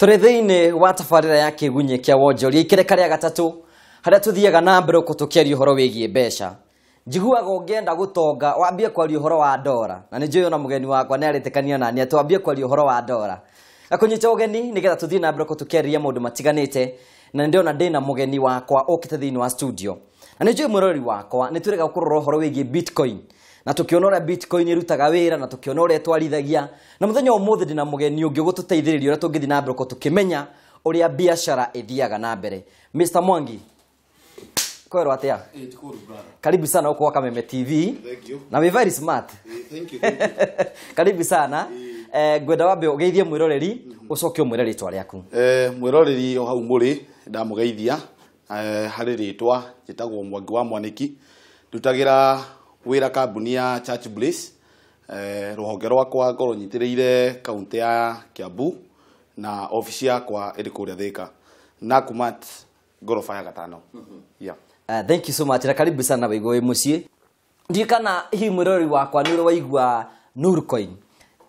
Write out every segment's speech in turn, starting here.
Tũrĩ thĩinĩ wa tabarĩra ya kĩgunye kĩa wonjoria ikereka rĩa gatatũ harĩa tũthiaga na mbere tũkĩaria ũhoro wĩgiĩ mbeca. Njiguaga ũngĩenda gũtonga wambie kwaria ũhoro wa ndora, na nĩnjũĩ ona mũgeni wakwa nĩarĩtĩkania na niĩ twambie kwaria ũhoro wa ndora. Gakũnyita ũgeni nĩgetha tũthiĩ na mbere tũkĩaria maũndũ matiganĩte, na ndĩona ndĩna mũgeni wakwa ũkĩte thĩinĩ wa studio. Na nĩnjũĩ mũrori wakwa nĩtũrega kũrora ũhoro wĩgiĩ Bitcoin. Na tukiona ũrĩa Bitcoin ĩrutaga wĩra na tukiona ũrĩa twarithagia, na mũthenya ũmũthĩ ndĩna mũgeni ũngĩ gũtũteithĩrĩria ũrĩa tũngĩthiĩ na mbere tũkĩmenya ũrĩa biacara ĩthiaga na mbere. Mr. Mwangi, kwero atia? Karibu sana huko kwa Kameme TV. Thank you. Na we very smart. Thank you. Karibu sana. Ngwenda wambe ũgeithie mwĩroreri ũcoke ũmwĩre rĩtwa rĩaku. Mwĩroreri o hau mũrĩ ndamugeithia harĩ rĩtwa njĩtagwo Mwangi wa Mwaniki. Ndutagira wĩra kambuni ya Church Bliss, rũhonge rwakwa ngoro nyitĩrĩire kaunti ya Kiambu na ofisi yakwa ĩrĩ kũrĩa Thika. Nakumatt ngorofa ya gatano. Yeah. Thank you so much. Na karibu sana waigua wĩ mũciĩ. Ndikana hi mwĩroreri wakwa nĩ waigua Nurcoin.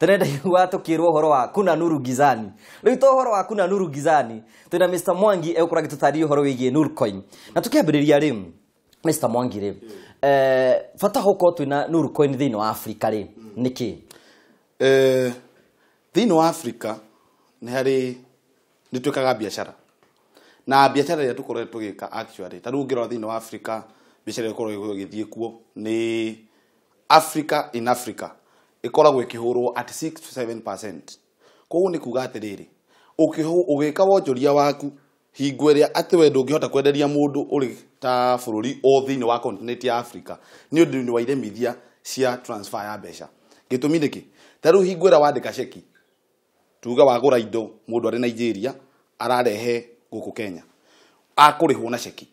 Tũrenda igua tũkĩrwo ũhoro wa kuna Nuru Gizani. Rĩu to ũhoro wa kuna Nuru Gizani. Twĩna Mr. Mwangi egũkorwo agĩtũtarĩria ũhoro wĩgiĩ Nurcoin. Na tũkĩambĩrĩria rĩ, Mr. Mwangi rĩ, bata gũkorwo twĩna Nurcoin thĩinĩ wa Africa rĩ, nĩkĩ? Thĩinĩ wa Africa nĩ twĩkaga biacara. Na biacara ĩrĩa tũkoretwo tũgĩka actually, ta rĩu ngĩrora thĩinĩ wa Africa, biacara ĩkoragwo ĩgĩthiĩ kuo nĩ Africa in Africa. Ĩkoragwo ĩkĩhũrwo at 6 to 7%. Koguo nĩ kuga atĩrĩrĩ, ũgĩka wonjoria waku hingo ĩrĩa atĩ we ndũngĩhota kwenderia mũndũ ũrĩ ta bũrũri o thĩinĩ wa continent ya Africa nĩ ũndũ wa iremithia cia transfer ya mbeca. Gĩtũmi nĩkĩ? Ta rĩu hingo ĩrĩa wandĩka ceki, tuga wagũra indo mũndũ arĩ Nigeria ararehe gũkũ Kenya, akũrĩhwo na ceki.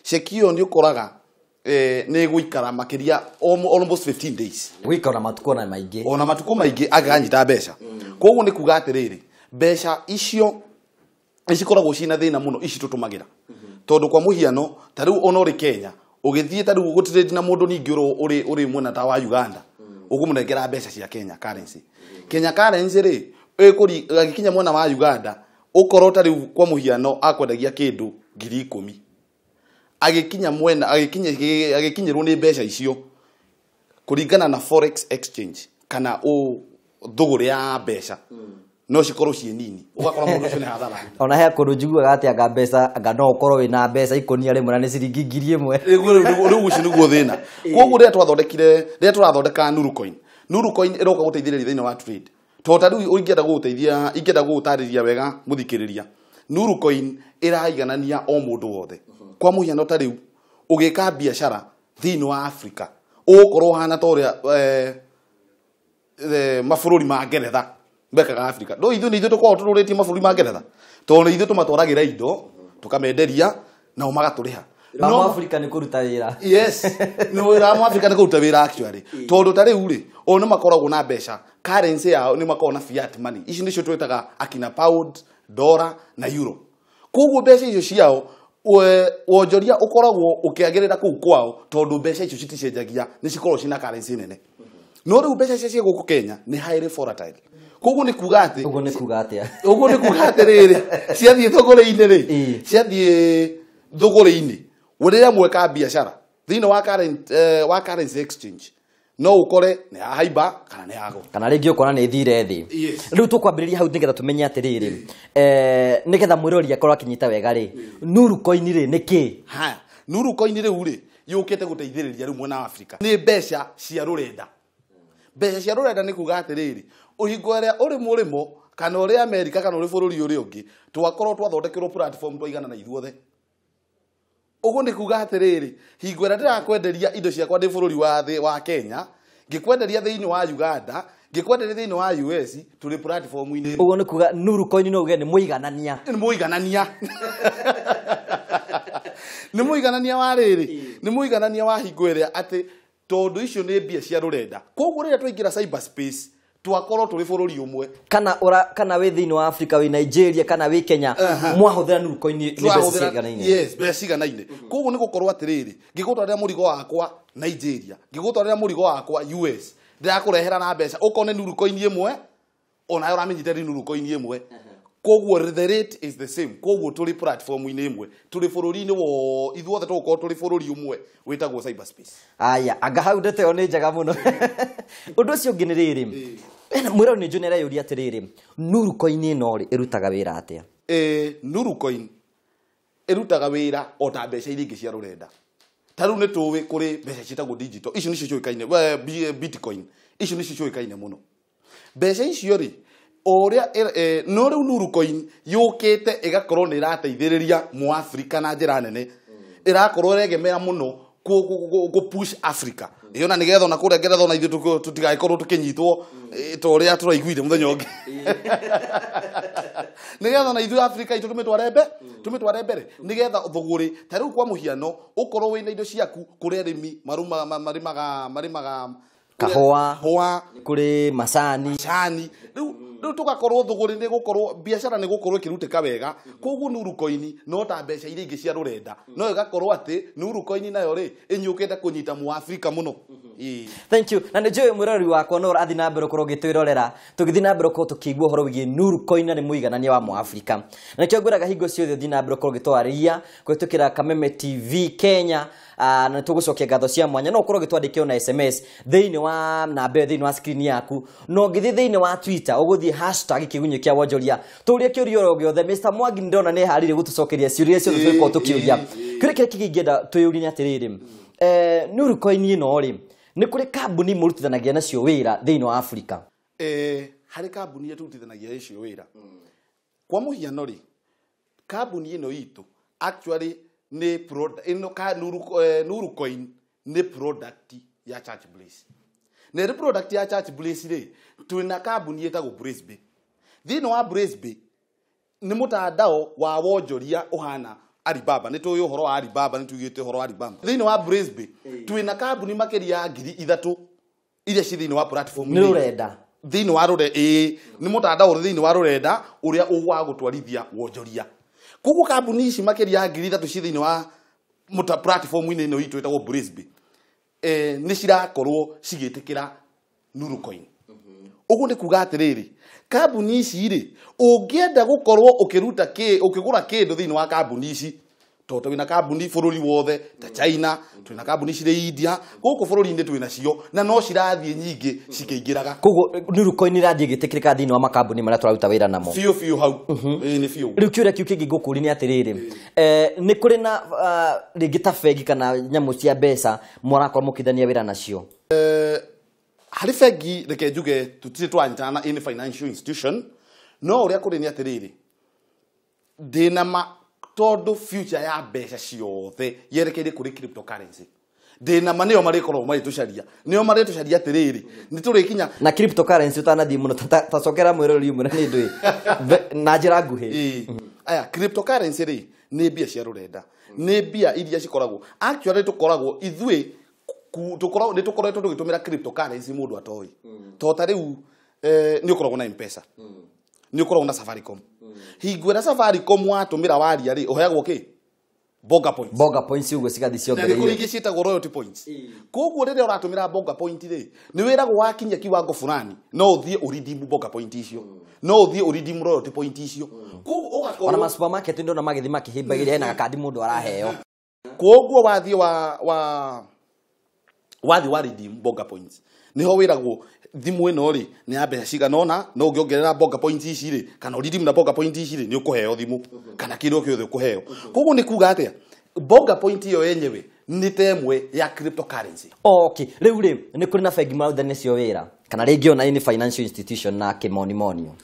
Ceki ĩyo nĩ ũkoraga nĩ gũikara makĩria almost 15 days. Gũikara matukũ na maingĩ. Ona matukũ maingĩ anganyita mbeca. Koguo nĩ kuga atĩrĩrĩ, mbeca icio icikoragwo ciina thĩna mũno ici tũtũmagĩra. Tondũ kwa mũhiano, ta rĩu ona ũrĩ Kenya, ũgĩthiĩ ta rĩu gũtirĩndi na mũndũ ningĩ ũrĩ mwena ta wa Uganda, ũgũmũnengera mbeca cia Kenya currency. Kenya currency rĩ, agĩkinya mwena wa Uganda, ũkorwo ta rĩu kwa mũhiano akwendagia kĩndũ 10,000. Agĩkinya mwena agĩkinyĩrwo nĩ mbeca icio kũringana na forex exchange kana thũgũrĩ ya mbeca no cikorwo ciĩ nini, ũgakora mũndũ ũcio nĩ hathara. Ona he kũndũ njiguaga atĩ anga mbeca anga no ũkorwo wĩna mbeca ikonia rĩmwe na nĩ ciringi 1,000. Rĩu ũcio nĩguo thĩna. Koguo rĩrĩa tũrathondeka Nurcoin, Nurcoin ĩroka gũteithĩrĩria thĩinĩ wa trade. Tondũ ta rĩu ingĩenda gũgũtarĩria wega mũthikĩrĩria, Nurcoin ĩraiganania o mũndũ wothe. Kwa mũhiano ta rĩu ũgĩka biacara thĩinĩ wa Africa, ũgũkorwo hana ta ũrĩa mabũrũri ma Ngeretha mekaga Africa. No ithuĩ tũkoragwo tũrũrĩtie mabũrũri ma Ngeretha, tondũ ithuĩ tũmatwaragĩra indo tũkamenderia nao magatũrĩha. No Africa nĩ kũruta wĩra. Yes, nĩ wĩra wa Africa nĩ kũruta wĩra actually. Tondũ ta rĩu rĩ, o nĩ makoragwo na mbeca, currency yao nĩ makoragwo na fiat money. Ici nĩcio twĩtaga akina pound, dollar na euro. Koguo mbeca icio ciao wonjoria ũkoragwo ũkĩagĩrĩra kũu kwao tondũ mbeca icio citicenjagia, nĩ cikoragwo cina currency nene. No rĩu mbeca icio cia gũkũ Kenya nĩ highly volatile. Koguo nĩ kuga atĩ ũguo nĩ kuga atĩa? Ũguo nĩ kuga atĩrĩrĩ, ciathiĩ thũgũrĩ-inĩ rĩ, ciathiĩ thũgũrĩ-inĩ, rĩrĩa mweka biacara thĩinĩ wa currency exchange no ũkore nĩ haimba kana nĩ hago, kana rĩngĩ ũkona nĩ thire thĩ. Rĩu tũkwambĩrĩria hau nĩgetha tũmenye atĩrĩrĩ, nĩgetha mwĩrori akorwo akĩnyita wega rĩ, Nurcoin rĩ nĩkĩ? Haya, Nurcoin rĩu rĩ yũkĩte gũteithĩrĩria rĩu mwena wa Africa nĩ mbeca cia rũrenda. Mbeca cia rũrenda nĩ kuga atĩrĩrĩ, ũhingo ũrĩa ũrĩ mũrĩmo kana ũrĩ America kana ũrĩ bũrũri ũrĩa ũngĩ, twakorwo twathondekerwo platform twaigana na ithuothe. Ũguo nĩ kuga atĩrĩrĩ, hingo ĩrĩa ndĩrakwenderia indo ciakwa ndĩ bũrũri wa Kenya, ngĩkwenderia thĩinĩ wa Uganda, ngĩkwenderia thĩinĩ wa US, tũrĩ platform-inĩ. Ũguo nĩ kuga Nurcoin no uge nĩ mũiganania. Nĩ mũiganania. Nĩ mũiganania wa rĩrĩ, nĩ mũiganania wa hingo ĩrĩa atĩ tondũ icio nĩ mbia cia rũrenda. Koguo rĩrĩa twaingĩra cyberspace twakorwo tũrĩ bũrũri ũmwe, kana wĩ thĩinĩ wa Africa wĩ Nigeria kana wĩ Kenya, mwahũthĩra Nurcoin nĩ mbeca ciganaine. Yes, mbeca ciganaine. Koguo nĩ gũkorwo atĩrĩrĩ, ngĩgũtwarĩra mũrigo wakwa Nigeria, ngĩgũtwarĩra mũrigo wakwa US, ndĩrakũrehera na mbeca ũkone Nurcoin ĩmwe, ona yo ũramenyithĩria Nurcoin ĩmwe. koguo the rate is the same koguo tuli platform ine imwe tuli bururi-ini wo ithuothe tugukorwo tuli bururi umwe witagwo cyberspace. Aya anga hau ndete yo ni njega muno undu ucio ngi ni riri mwira ni njunera yuri atiriri Nuru Coin ino ri irutaga wira atia? Nuru Coin irutaga wira o ta mbeca iria ingi cia rurenda. Taru ni tuwi kuri mbeca citagwo digital icio nicio ciukaine Bitcoin icio nicio ciukaine muno. Mbeca icio ri oria no riu Nuru Coin yukite igakorwo ni irateithiriria mu Africa na njira nene irakorwo regemera muno go push Africa yona nigetha na kuria ngeretha na ithu tutigakorwo tukinyitwo toria turaiguire muthenya ungi nigetha na ithu Africa itu tumitware mbere nigetha thuguri tariu kwa muhiano ukorwo wina indo ciaku kuri arimi marimaga kahua kuri macani riu tugakorwo thuguri ni gukorwo biashara ni gukorwo ikirutika wega koguo Nuru Coin no ta mbeca iria ingi cia rurenda no igakorwo ati Nuru Coin nayo ri inyukite kunyita mu Africa muno. Thank you. Na njoy mwirori wakwa no athi na mbere korwo gitwirorera tugithi na mbere ko tukigwa horo wigie Nuru Coin ni muiganania wa mu Africa na kyo nguraga hingo ciothe thi na mbere korwo gitwariria kwitukira Kameme TV Kenya na tugucokia ngatho cia mwanya no korwo gitwandikio na SMS thiini wa namba thiini wa screen yaku no ngithi thiini wa Twitter uguthie #kigunyo kia wonjoria turie kiurio giothe Mr Mwangi ndona ne harire gutucokeria ciuria ciothe twiko tukiuria kire kingenda tuyuria atiriri Nuru Coin ino ri ni kuri kambuni murutithanagia nacio wira thiini wa Africa hari kambuni turutithanagia icio wira kwa muhiano ri kambuni ino itu actually ni product ino ka Nuru Coin ni product ya Church Blaze ne ri product ya Church Blaze ri twina kambuni etagwo Blaze thiini wa Blaze ni mutandao wa wonjoria uhana Alibaba ni tuyo horo wa Alibaba ni tugite horo wa Alibaba thiini wa Blaze twina kambuni makeria ya 3,000 iria ci thiini wa platform ni rurenda thiini wa rurenda ni mutandao thiini wa rurenda uria ugwa gutwarithia wonjoria koguo kambuni ici makeria ya 3,000 ci thiini wa platform ino itu etagwo Blaze ni cirakorwo cigitikira Nuru Coin uguo ni kuga atiriri kambuni ici ri ungienda gukorwo ukigura kindu thiini wa kambuni ici toto wina kambuni bururi wothe ta China twina kambuni cire India guku bururi-ini twina cio na no cirathie nyingi cikiingiraga koguo Nuru Coin irathie gitikirika thiini wa makambuni maria turaruta wira namo fiu hau ni fiu riu kiuria kiu kingi ngukuri ni atiriri ni kuri na ringi ta bengi kana nyamu cia mbeca mwarakorwo mukithania wira nacio hari bengi reke njuge tutire twanyitana in financial institution no uria kuri ni atiriri dina tondu future ya mbeca ciothe yerekeire kuri cryptocurrency dina manio marikorwo maritucaria nio maritucaria atiriri ni turikinya na cryptocurrency utanathie muno tacokera mwirori umwe ni ndui na njira nguhi aya cryptocurrency ri ni mbia cia rurenda ni mbia iria cikoragwo actually tukoragwo ithui tukoretwo tugitumira cryptocurrency mundu atoi tota riu ni ukoragwo na M-Pesa ni ukoragwo na Safaricom hingwira Safaricom watumira waria ri uheagwo ki bonga points ugo cigathi ciongereire ni kuringi cietagwo royalty points koguo riria uratumira bonga point ri ni wiragwo wakinya kiwango fulani no uthie uredeem bonga point icio no uthie uredeem royalty point icio koguo ugakorwo ona ma supermarket ndo na magithi makihimbagiria na gakadi mundu araheo koguo wathie wa redeem bonga points niho wiragwo thimu ino ri ni ya mbeca cigana ona no ungiongerera bonga points ici ri kana redeem na bonga points ici ri ni ukuheo thimu kana kindu kiothe ukuheo koguo ni kuga atia bonga point iyo yenyewe ni temwe ya cryptocurrency okay riu ri ni kuri na bengi maruthania cio wira kana ringi ona ni financial institution na kimonimonio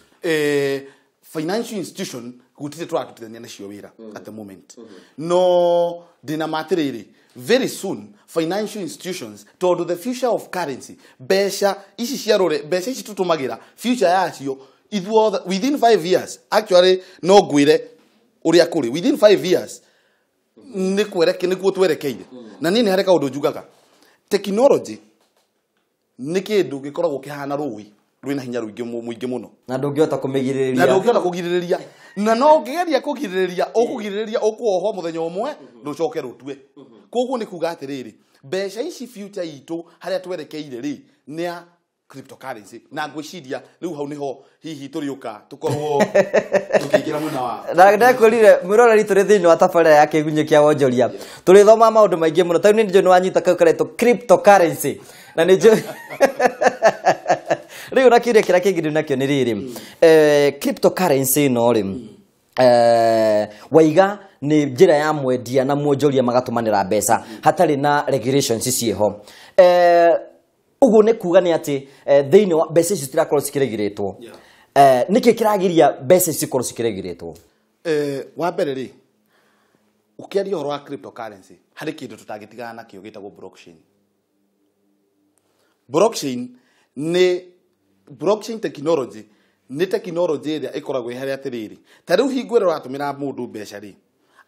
financial institution gutire turatutithania nacio wira at the moment no dina matiriri very soon financial institutions tondu the future of currency mbeca ici cia rure mbeca ici tutumagira future yacio ithuothe within 5 years actually no gwire uria kuri within 5 years ni kwereke nikuo twerekeire na nini hareka undu njugaga technology ni kindu gikoragwo kihana rui rwina hinya muingi muno na ndungihota kugiririria na no ngigeria kugiririria ukuoho muthenya umwe nducoke rutwe koguo ni kuga atiriri mbeca ici future itu haria twerekeire ri ni cryptocurrency na ngwiciria riu hau niho hihi turiuka tukorwo tukiingira mwena wa na ndakwirire mwiroreri turi thiini wa tabarira ya kigunyo kia wonjoria turi thoma maundu maingi muno tau ni njo ni wanyita kau karetwo cryptocurrency na ni njo riu na kiria kira kingi nakio ni riri cryptocurrency no ri waiga ni njira ya mwendia na mwonjoria magatumanira mbeca hatari na regulations cieho uguo ni kuga ni ati thiini wa mbeca icio tirakorwo cikiregiritwo niki kiragiria mbeca cikorwo cikiregiritwo wa mbere ri ukiaria horo wa cryptocurrency hari kindu tutagitigana nakio gitagwo blockchain technology ni technology iria ikoragwo ihari atiriri ta riu hingwire ratumira mundu mbeca ri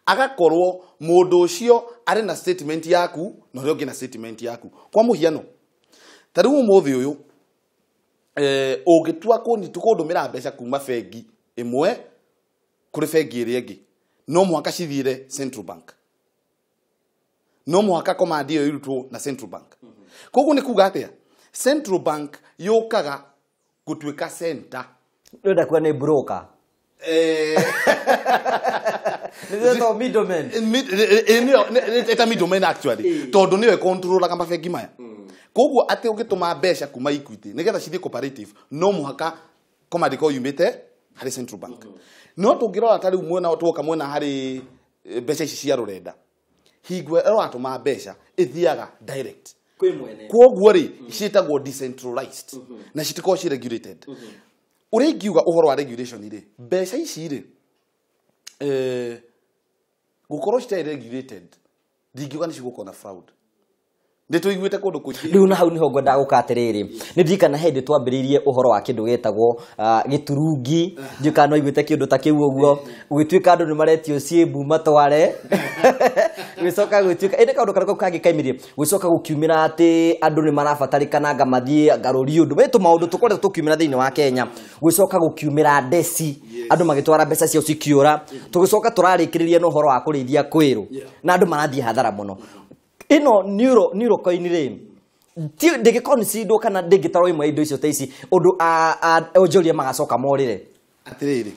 agakorwo mundu ucio ari na statement yaku na uri na statement yaku kwa muhiano ta riu umuthi uyu ugitua kundumira mbeca kuma bengi imwe kuri bengi iria ingi no muhaka cithire central bank no muhaka command iyo irutwo na central bank koguo ni kuga atia central bank yukaga gutuika center nda kwa ni broker Ndio middleman. Eta middleman actually. Tondu niwe control kama bengi maya. Koguo ate ugituma mbeca kuma Equity nigetha cithie cooperative no muhaka command ko yumite hari central bank. No tungirora tari umwena tuoka mwena hari mbeca ici cia rurenda. Hingwe ero atuma mbeca ithiaga direct. Kwi mwene. Koguo ri citagwo decentralized na citiko ci regulated. Uri ngiuga uhoro wa regulation ire mbeca ici ire gukorwo cita regulated ndingiuga ni cigukwo na fraud ndituiguite kundu kuki riu na hau niho ngwenda gukatiriri ni ndikana hindi twambiririe uhoro wa kindu getagwo giturungi ndika no iguite kindu ta kiu uguo ugituika andu ni maretio ciembu matware wicoka gutwika ende kaundu karako kangikaimirie wicoka gukiumira ati andu ni marabatarikana ngamathie ngaruri undu betu maundu tukorete tukiumira thiini wa Kenya wicoka gukiumira ndeci andu magitwara mbeca cio cikiura tugicoka turarikiriria no uhoro wa kurithia kwiru na andu marathie hathara muno ino neuro coin ri ti ndegikoni cindo kana ndegitaro imwe indo icio taici undu onjoria magacoka morire atiriri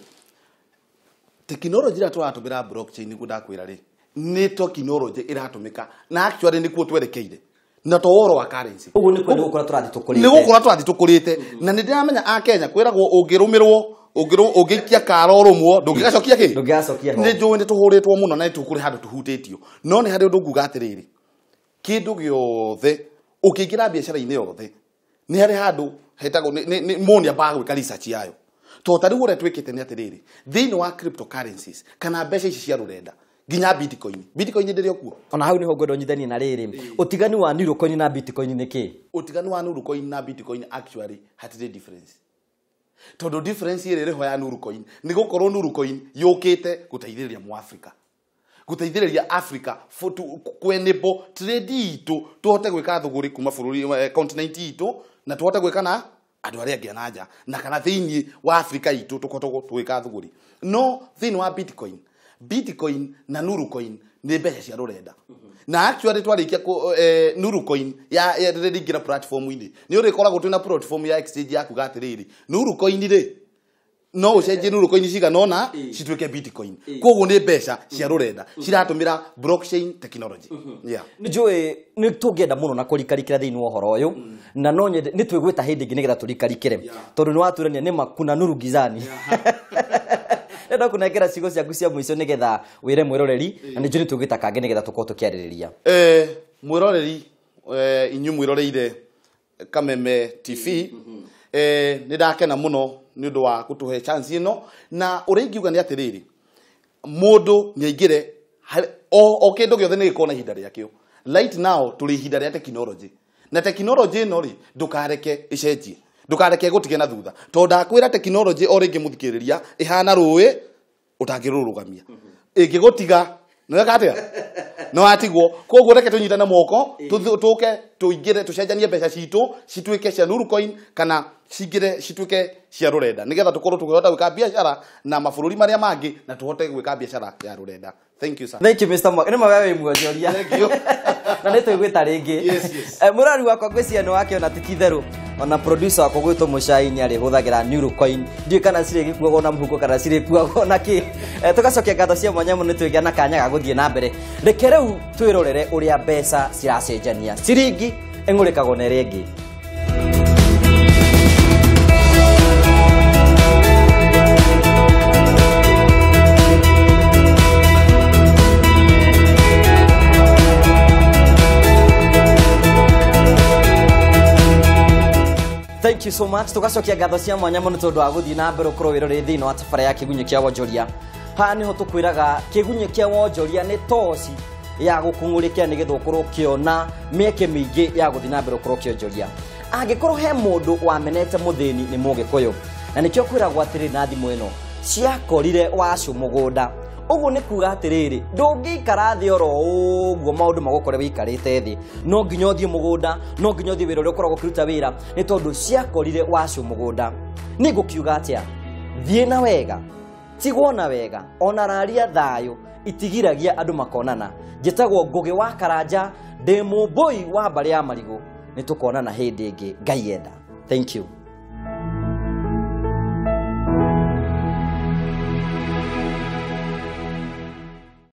technology ira turatumira blockchain ngudakwira ri ni technology iratumika na actually ni kuo twerekeire na to woro wa currency ugu ni kwenda gukora turathi tukurite ni gukora turathi tukurite na ni ndiramenya a Kenya kwiragwo ungirumirwo ugikia karo rumwo ndungigacokia ki ndungigacokia ni njui ni tuhuritwo muno na tukuri handu tuhutitio no ni hari undu nguga atiriri kindu giothe ukiingira biacara-ini yothe ni hari handu hetagwo ni monia ba gwika research yayo to tari gure twikite ni atiriri thiini wa cryptocurrencies kana mbeca ici cia rurenda nginya bitcoin ndirio kuo ona hau niho ngwenda nyithani na riri utigani wa neuro coin na bitcoin ni ki utigani wa neuro coin na bitcoin actually hatire difference tondu difference ire riho ya neuro coin ni gukorwo neuro coin yukite guteithiriria mu Africa guteithiriria Africa kwenebo trade itu tuhote gwika thuguri kuma bururi continent itu na tuhote gwika na andu aria angi nanja na kana thiini wa Africa itu tukoto gwika thuguri no thiini wa bitcoin na neuro coin ni mbeca cia rurenda na actually twarikia neuro coin ya ringira platform ini ni uri koragwo twina platform ya exchange yaku gatiriri neuro coin ri no ucenjie neuro coin ciga nona citwike bitcoin koguo ni mbeca cia rurenda ciratumira blockchain technology njui ni tungenda muno na kurikarikira thiini wa uhoro uyu na no ni twigwita hindi ngi nigetha turikarikire tondu ni waturania ni makuna nuru gizani enda kunengera cigo ciaku cia mwico nigetha wire mwiroreri na ni njuri tugita kange nigetha tukorwo tukiaririria mwiroreri inyu mwirorere Kameme TV ni ndakena muno ni undu wa kutuhe chance ino na uringiuga ni atiriri mundu ni aingire o kindu giothe ni gikona ihinda riakio right now turi ihinda ria technology na technology no ri ndukareke icenjie ndukareke gutige na thutha to ndakwira technology o ringi muthikiriria ihana ruwi utangirurugamia ingigutiga no gatia no atigwo koguo reke tunyitane moko tuke tuingire tucenjanie mbeca citu citwike cia neuro coin kana cingire citwike cia rurenda nigetha tukorwo tukihota gwika biashara na mabururi maria mangi na tuhote gwika biashara ya rurenda. Thank you sir. Thank you Mr. Mark. Ni mawewe mwonjoria. Thank you. Na nitwigwita ringi. Yes. Murari wakwa ngwiciano wake ona tikitheru ona producer wako gwitwo Muchai ari huthagira Neurocoin ndiye kana cire gikuago na muhuko kana cire kuago na ki tugacokia ngatho cia mwanya muno nitwigia na kanya ga guthie na mbere reke riu twirorere uria mbeca ciracenjania ciringi engurikago na iringi. Thank you so much. Tugacokia ngatho cia mwanya muno tondu wa guthii na mbere ukoro wirore thiini wa tabara ya kigunyo kia wonjoria. Ha niho tukwiraga kigunyo kia wonjoria ni toci ya gukungurikia nigetha ukorwo kiona mieke mingi ya guthii na mbere ukoro kionjoria. Angikorwo he mundu wamenete muthini ni Mugikuyu na nikio kwiragwo atiri na thimu ino ciakorire wacu mugunda. Uguo ni kuga atiriri ndungikara thi oro uguo maundu magukore wikarite thi no nginya uthie mugunda no nginya uthie wira uria ukoragwo ukiruta wira ni tondu ciakorire wacu mugunda. Ni ngukiuga atia thie na wega tigwona wega ona raria thayo itigiragia andu makonana. Njitagwo Ngugi wa Karanja ndi mumbui wa mbari ya Marigu ni tukonana hindi ingi Ngai enda. Thank you.